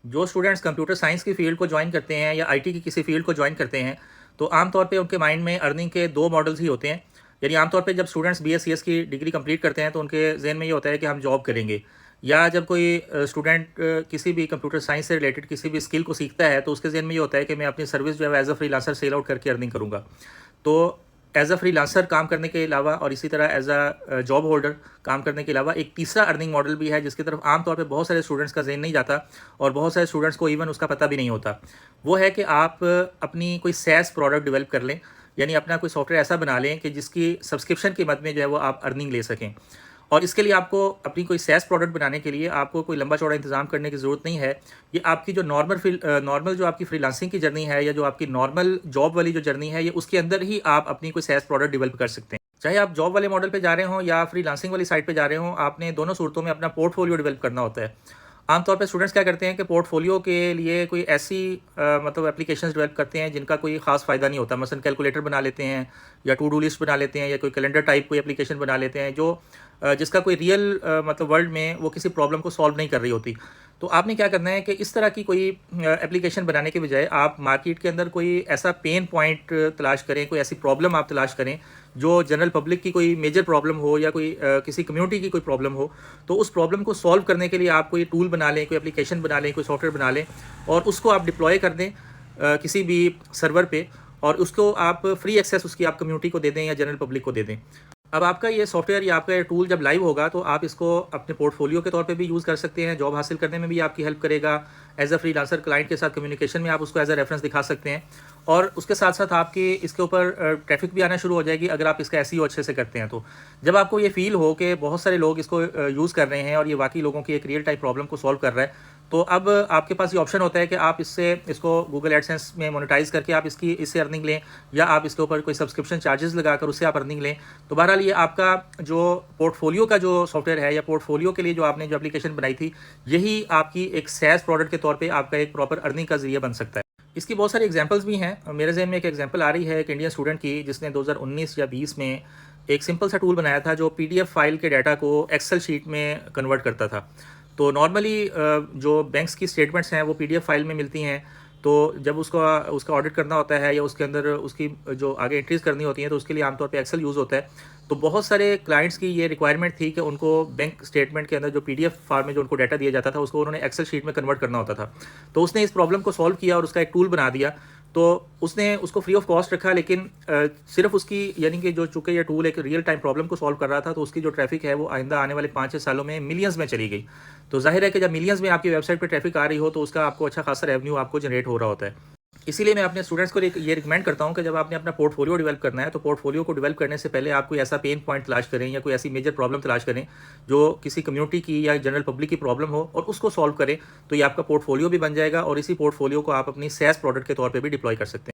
जो students computer science की field को जॉइन करते हैं या आईटी की किसी फ़ील्ड को जॉइन करते हैं, तो आमतौर पे उनके माइंड में अर्निंग के दो मॉडल्स ही होते हैं। यानी आमतौर पे जब स्टूडेंट्स बीएस सीएस की डिग्री कंप्लीट करते हैं तो उनके जहन में ये होता है कि हम जॉब करेंगे। या जब कोई स्टूडेंट किसी भी कंप्यूटर साइंस से रिलेटेड किसी भी स्किल को सीखता है तो उसके जहन में ये होता है कि मैं अपनी सर्विस जो है as a freelancer sell out करके अर्निंग करूँगा। तो एज अ फ्रीलांसर काम करने के अलावा और इसी तरह एज अ जॉब होल्डर काम करने के अलावा एक तीसरा अर्निंग मॉडल भी है जिसकी तरफ आमतौर पे बहुत सारे स्टूडेंट्स का ज़हन नहीं जाता और बहुत सारे स्टूडेंट्स को इवन उसका पता भी नहीं होता। वो है कि आप अपनी कोई सैस प्रोडक्ट डेवलप कर लें, यानी अपना कोई सॉफ्टवेयर ऐसा बना लें कि जिसकी सब्सक्रिप्शन की मद में जो है वो आप अर्निंग ले सकें। और इसके लिए आपको अपनी कोई सैस प्रोडक्ट बनाने के लिए आपको कोई लंबा चौड़ा इंतज़ाम करने की ज़रूरत नहीं है। ये आपकी जो नॉर्मल जो आपकी फ्रीलांसिंग की जर्नी है या जो आपकी नॉर्मल जॉब वाली जो जर्नी है, ये उसके अंदर ही आप अपनी कोई सैस प्रोडक्ट डेवलप कर सकते हैं। चाहे आप जॉब वाले मॉडल पे जा रहे हों या फ्रीलांसिंग वाली साइड पे जा रहे हों, आपने दोनों सूरतों में अपना पोर्टफोलियो डेवलप करना होता है। आमतौर पे स्टूडेंट्स क्या करते हैं कि पोर्टफोलियो के लिए कोई ऐसी मतलब एप्लीकेशंस डेवलप करते हैं जिनका कोई ख़ास फ़ायदा नहीं होता। मसलन कैलकुलेटर बना लेते हैं या टू डू लिस्ट बना लेते हैं या कोई कैलेंडर टाइप कोई एप्लीकेशन बना लेते हैं जो जिसका कोई रियल मतलब वर्ल्ड में वो किसी प्रॉब्लम को सॉल्व नहीं कर रही होती। तो आपने क्या करना है कि इस तरह की कोई एप्लीकेशन बनाने के बजाय आप मार्केट के अंदर कोई ऐसा पेन पॉइंट तलाश करें, कोई ऐसी प्रॉब्लम आप तलाश करें जो जनरल पब्लिक की कोई मेजर प्रॉब्लम हो या कोई किसी कम्युनिटी की कोई प्रॉब्लम हो। तो उस प्रॉब्लम को सॉल्व करने के लिए आप कोई टूल बना लें, कोई एप्लीकेशन बना लें, कोई सॉफ्टवेयर बना लें और उसको आप डिप्लॉय कर दें किसी भी सर्वर पे, और उसको आप फ्री एक्सेस उसकी आप कम्युनिटी को दे दें या जनरल पब्लिक को दे दें। अब आपका ये सॉफ्टवेयर या आपका ये टूल जब लाइव होगा तो आप इसको अपने पोर्टफोलियो के तौर पे भी यूज़ कर सकते हैं, जॉब हासिल करने में भी आपकी हेल्प करेगा। एज अ फ्रीलांसर क्लाइंट के साथ कम्युनिकेशन में आप उसको एज अ रेफरेंस दिखा सकते हैं और उसके साथ साथ आपकी इसके ऊपर ट्रैफिक भी आना शुरू हो जाएगी अगर आप इसका एसईओ अच्छे से करते हैं तो। जब आपको ये फील हो कि बहुत सारे लोग इसको यूज़ कर रहे हैं और ये वाकई लोगों की एक रियल टाइम प्रॉब्लम को सॉल्व कर रहा है, तो अब आपके पास ये ऑप्शन होता है कि आप इसको गूगल एडसेंस में मोनेटाइज करके आप इससे अर्निंग लें या आप इसके ऊपर कोई सब्सक्रिप्शन चार्जेस लगाकर उससे आप अर्निंग लें। तो बहरहाल ये आपका जो पोर्टफोलियो का जो सॉफ्टवेयर है या पोर्टफोलियो के लिए जो आपने जो एप्लीकेशन बनाई थी, यही आपकी एक सैस प्रोडक्ट के तौर पे आपका एक प्रॉपर अर्निंग का ज़रिया बन सकता है। इसकी बहुत सारी एग्जांपल्स भी हैं। मेरे जहन में एक एग्जांपल आ रही है एक इंडियन स्टूडेंट की जिसने 2019 या 20 में एक सिंपल सा टूल बनाया था जो पीडीएफ फाइल के डाटा को एक्सेल शीट में कन्वर्ट करता था। तो नॉर्मली जो बैंक्स की स्टेटमेंट्स हैं वो पीडीएफ फाइल में मिलती हैं। तो जब उसका ऑडिट करना होता है या उसके अंदर उसकी जो आगे एंट्रीज़ करनी होती हैं तो उसके लिए आमतौर पे एक्सेल यूज़ होता है। तो बहुत सारे क्लाइंट्स की ये रिक्वायरमेंट थी कि उनको बैंक स्टेटमेंट के अंदर जो पीडीएफ फॉर्म में जो उनको डाटा दिया जाता था उसको उन्होंने एक्सेल शीट में कन्वर्ट करना होता था। तो उसने इस प्रॉब्लम को सॉल्व किया और उसका एक टूल बना दिया। तो उसने उसको फ्री ऑफ कॉस्ट रखा, लेकिन सिर्फ उसकी यानी कि जो चूँकि ये टूल एक रियल टाइम प्रॉब्लम को सॉल्व कर रहा था तो उसकी जो ट्रैफिक है वो आइंदा आने वाले 5-6 सालों में मिलियंस में चली गई। तो जाहिर है कि जब मिलियंस में आपकी वेबसाइट पे ट्रैफिक आ रही हो तो उसका आपको अच्छा खासा रेवेन्यू आपको जनरेट हो रहा होता है। इसीलिए मैं अपने स्टूडेंट्स को ये रिकमेंड करता हूँ कि जब आपने अपना पोर्टफोलियो डेवलप करना है तो पोर्टफोलियो को डेवलप करने से पहले आप कोई ऐसा पेन पॉइंट तलाश करें या कोई ऐसी मेजर प्रॉब्लम तलाश करें जो किसी कम्युनिटी की या जनरल पब्लिक की प्रॉब्लम हो और उसको सॉल्व करें। तो ये आपका पोर्टफोलियो भी बन जाएगा और इसी पोर्टफोलियो को आप अपनी सैस प्रोडक्ट के तौर पर भी डिप्लॉय कर सकते हैं।